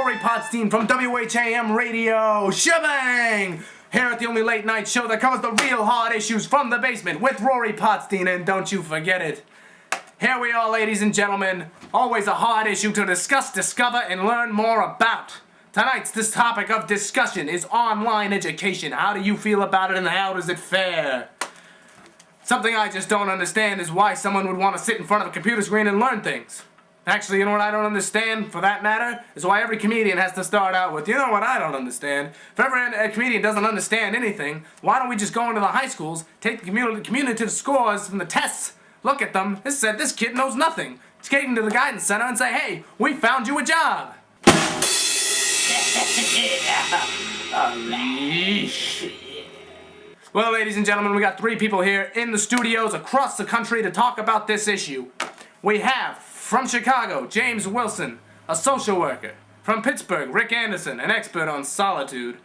Rory Potstein from WHAM Radio. Shebang! Here at the only late night show that covers the real hard issues from the basement with Rory Potstein, and don't you forget it. Here we are, ladies and gentlemen. Always a hard issue to discuss, discover, and learn more about. Tonight's topic of discussion is online education. How do you feel about it and how does it fare? Something I just don't understand is why someone would want to sit in front of a computer screen and learn things. Actually, you know what I don't understand, for that matter, is why every comedian has to start out with, you know what I don't understand? If ever a comedian doesn't understand anything, why don't we just go into the high schools, take the cumulative scores from the tests, look at them, and said, this kid knows nothing. Take him to the guidance center and say, hey, we found you a job. Well, ladies and gentlemen, we got 3 people here in the studios across the country to talk about this issue. We have, from Chicago, James Wilson, a social worker. From Pittsburgh, Rick Anderson, an expert on solitude.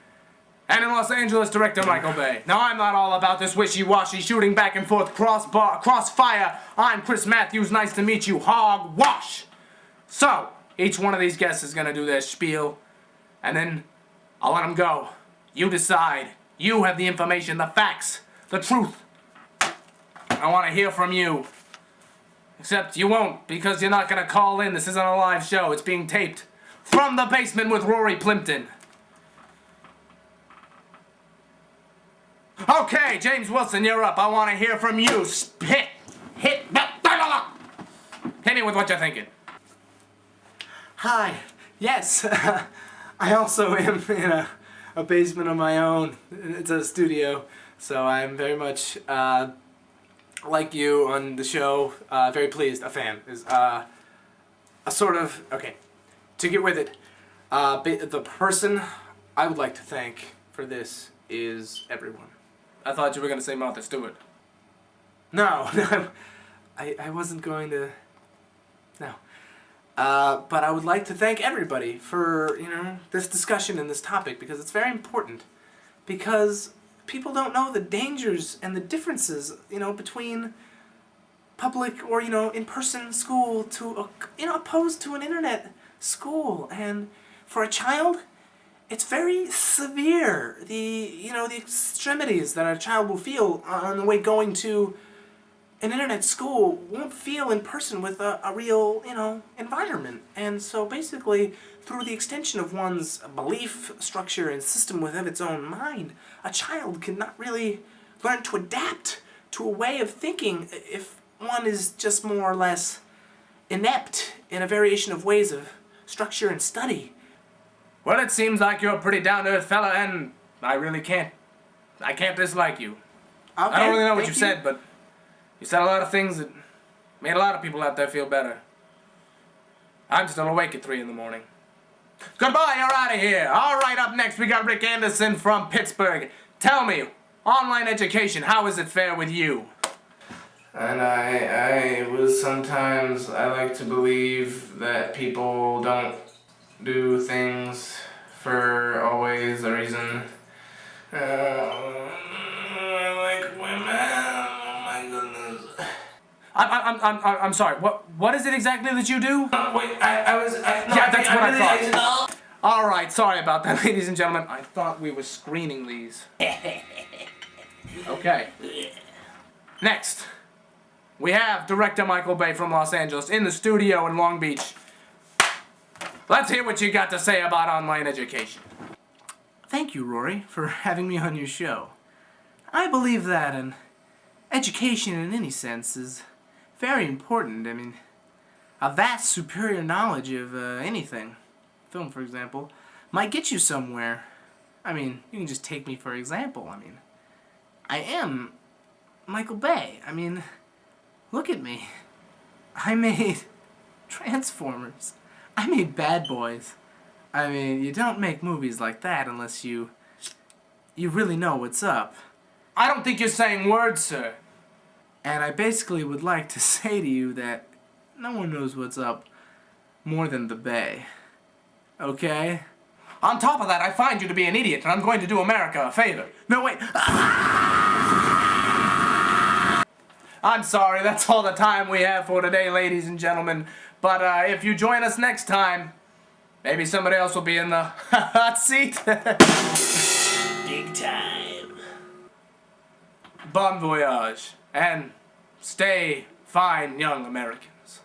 And in Los Angeles, director Michael Bay. Now, I'm not all about this wishy-washy shooting back and forth crossfire. I'm Chris Matthews. Nice to meet you. Hogwash. So, each one of these guests is going to do their spiel. And then I'll let them go. You decide. You have the information, the facts, the truth. I want to hear from you. Except you won't, because you're not going to call in. This isn't a live show. It's being taped. From the basement with Rory Plimpton. Okay, James Wilson, you're up. I want to hear from you. Hit me with what you're thinking. Hi. Yes. I also am in a basement of my own. It's a studio. So I'm very much... like you on the show, very pleased, a fan, is a sort of, okay, to get with it, the person I would like to thank for this is everyone. I thought you were going to say Martha Stewart. No, I wasn't going to, no. But I would like to thank everybody for, this discussion and this topic, because it's very important, because people don't know the dangers and the differences, between public or, in-person school to, opposed to an internet school. And for a child, it's very severe. The extremities that a child will feel on the way going to an internet school won't feel in person with a real, environment. And so basically, through the extension of one's belief structure and system within its own mind, a child cannot really learn to adapt to a way of thinking if one is just more or less inept in a variation of ways of structure and study. Well, it seems like you're a pretty down-to-earth fella, and I really can't dislike you. Okay, I don't really know what you thank said, but you said a lot of things that made a lot of people out there feel better. I'm still awake at 3 in the morning. Goodbye, you're out of here. All right, up next we got Rick Anderson from Pittsburgh. Tell me, online education, how is it fare with you? And I like to believe that people don't do things for always a reason. I like women. Oh my goodness. I'm sorry. What is it exactly that you do? Wait, That's what I thought. All right, sorry about that, ladies and gentlemen. I thought we were screening these. Okay. Next, we have director Michael Bay from Los Angeles in the studio in Long Beach. Let's hear what you got to say about online education. Thank you, Rory, for having me on your show. I believe that an education in any sense is very important. I mean, a vast superior knowledge of anything, film for example, might get you somewhere. I mean, you can just take me for example. I mean, I am Michael Bay. I mean, look at me. I made Transformers. I made Bad Boys. I mean, you don't make movies like that unless you really know what's up. I don't think you're saying words, sir. And I basically would like to say to you that no one knows what's up more than the Bay. Okay? On top of that, I find you to be an idiot, and I'm going to do America a favor. No, wait. I'm sorry, that's all the time we have for today, ladies and gentlemen. But if you join us next time, Maybe somebody else will be in the hot seat. Big time. Bon voyage. And stay fine, young Americans.